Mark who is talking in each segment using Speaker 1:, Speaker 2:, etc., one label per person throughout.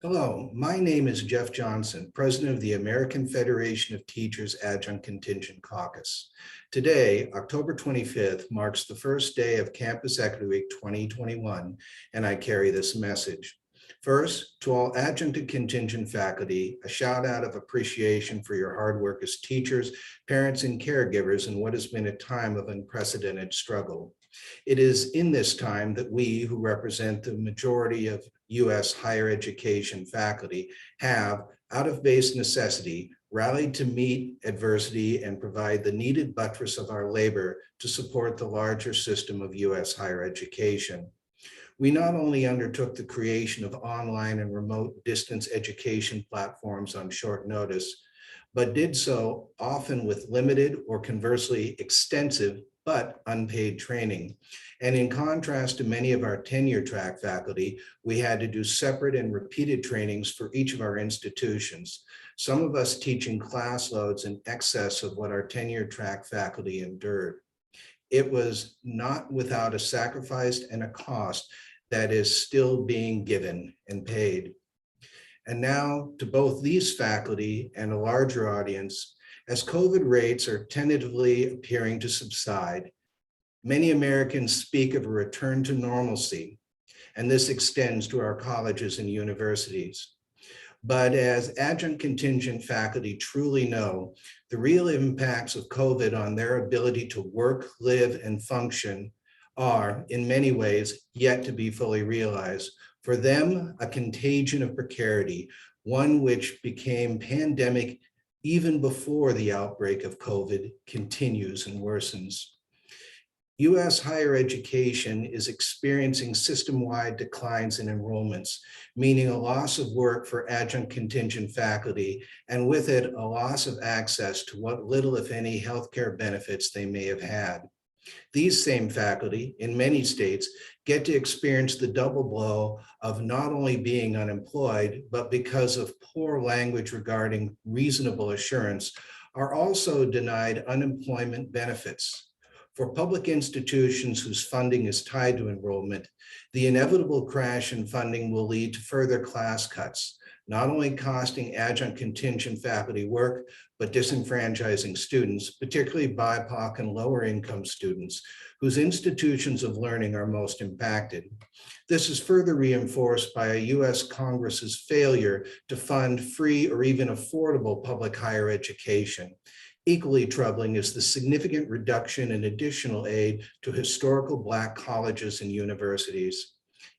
Speaker 1: Hello, my name is Jeff Johnson, President of the American Federation of Teachers Adjunct Contingent Caucus. Today, October 25th, marks the first day of Campus Equity Week 2021, and I carry this message. First, to all adjunct and contingent faculty, a shout out of appreciation for your hard work as teachers, parents, and caregivers in what has been a time of unprecedented struggle. It is in this time that we, who represent the majority of U.S. higher education faculty, have, out of base necessity, rallied to meet adversity and provide the needed buttress of our labor to support the larger system of U.S. higher education. We not only undertook the creation of online and remote distance education platforms on short notice, but did so often with limited or conversely extensive but unpaid training. And in contrast to many of our tenure track faculty, we had to do separate and repeated trainings for each of our institutions, some of us teaching class loads in excess of what our tenure track faculty endured. It was not without a sacrifice and a cost that is still being given and paid. And now to both these faculty and a larger audience, as COVID rates are tentatively appearing to subside, many Americans speak of a return to normalcy, and this extends to our colleges and universities. But as adjunct contingent faculty truly know, the real impacts of COVID on their ability to work, live, and function are, in many ways, yet to be fully realized. For them, a contagion of precarity, one which became pandemic even before the outbreak of COVID, continues and worsens. U.S. higher education is experiencing system-wide declines in enrollments, meaning a loss of work for adjunct contingent faculty, and with it, a loss of access to what little, if any, healthcare benefits they may have had. These same faculty, in many states, get to experience the double blow of not only being unemployed, but because of poor language regarding reasonable assurance, are also denied unemployment benefits. For public institutions whose funding is tied to enrollment, the inevitable crash in funding will lead to further class cuts, not only costing adjunct contingent faculty work, but disenfranchising students, particularly BIPOC and lower income students, whose institutions of learning are most impacted. This is further reinforced by a US Congress's failure to fund free or even affordable public higher education. Equally troubling is the significant reduction in additional aid to historical Black colleges and universities.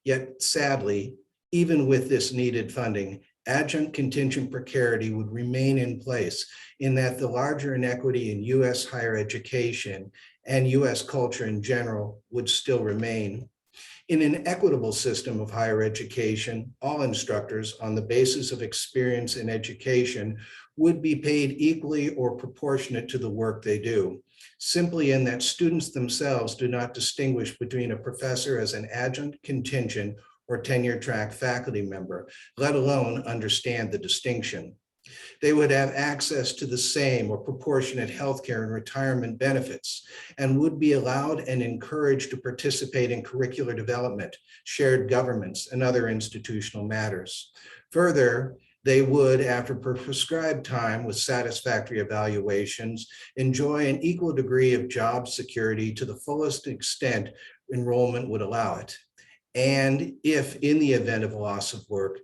Speaker 1: Yet sadly, even with this needed funding, adjunct contingent precarity would remain in place, in that the larger inequity in US higher education and US culture in general would still remain. In an equitable system of higher education, all instructors, on the basis of experience in education, would be paid equally or proportionate to the work they do, simply in that students themselves do not distinguish between a professor as an adjunct contingent or tenure track faculty member, let alone understand the distinction. They would have access to the same or proportionate healthcare and retirement benefits, and would be allowed and encouraged to participate in curricular development, shared governments, and other institutional matters. Further, they would, after prescribed time with satisfactory evaluations, enjoy an equal degree of job security to the fullest extent enrollment would allow it. And if, in the event of loss of work,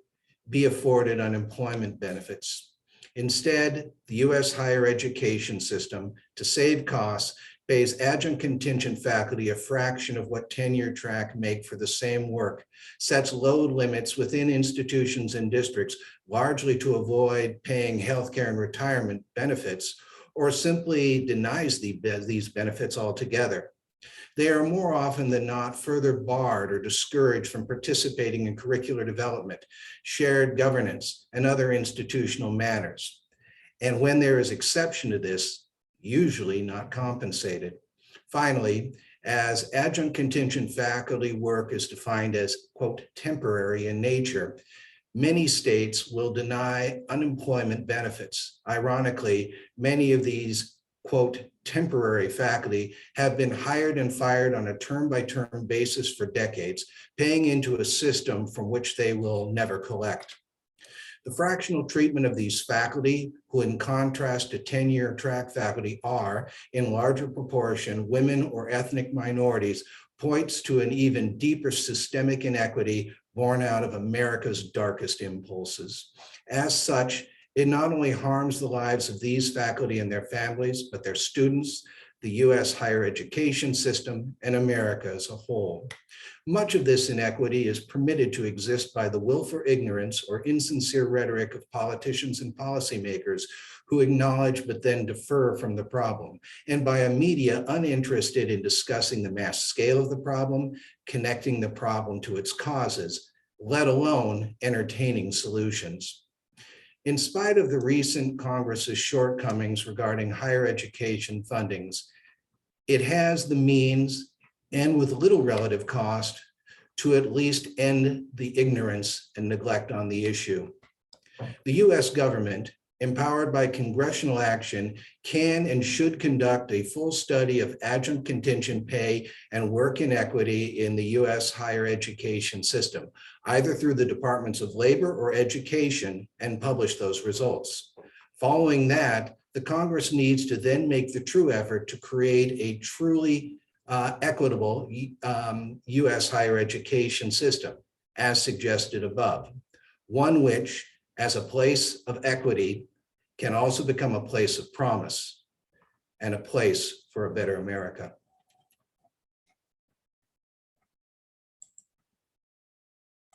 Speaker 1: be afforded unemployment benefits. Instead, the US higher education system, to save costs, pays adjunct contingent faculty a fraction of what tenure track make for the same work, sets load limits within institutions and districts, largely to avoid paying healthcare and retirement benefits, or simply denies these benefits altogether. They are more often than not further barred or discouraged from participating in curricular development, shared governance, and other institutional matters. And when there is exception to this, usually not compensated. Finally, as adjunct contingent faculty work is defined as, quote, temporary in nature, many states will deny unemployment benefits. Ironically, many of these, quote, temporary faculty have been hired and fired on a term-by-term basis for decades, paying into a system from which they will never collect. The fractional treatment of these faculty, who in contrast to tenure track faculty are, in larger proportion, women or ethnic minorities, points to an even deeper systemic inequity born out of America's darkest impulses. As such, it not only harms the lives of these faculty and their families, but their students, the US higher education system, and America as a whole. Much of this inequity is permitted to exist by the willful ignorance or insincere rhetoric of politicians and policymakers who acknowledge but then defer from the problem, and by a media uninterested in discussing the mass scale of the problem, connecting the problem to its causes, let alone entertaining solutions. In spite of the recent Congress's shortcomings regarding higher education fundings, it has the means, and with little relative cost, to at least end the ignorance and neglect on the issue. The US government, empowered by congressional action, can and should conduct a full study of adjunct contingent pay and work inequity in the US higher education system, either through the Departments of Labor or Education, and publish those results. Following that, the Congress needs to then make the true effort to create a truly equitable US higher education system, as suggested above, one which, as a place of equity, can also become a place of promise and a place for a better America.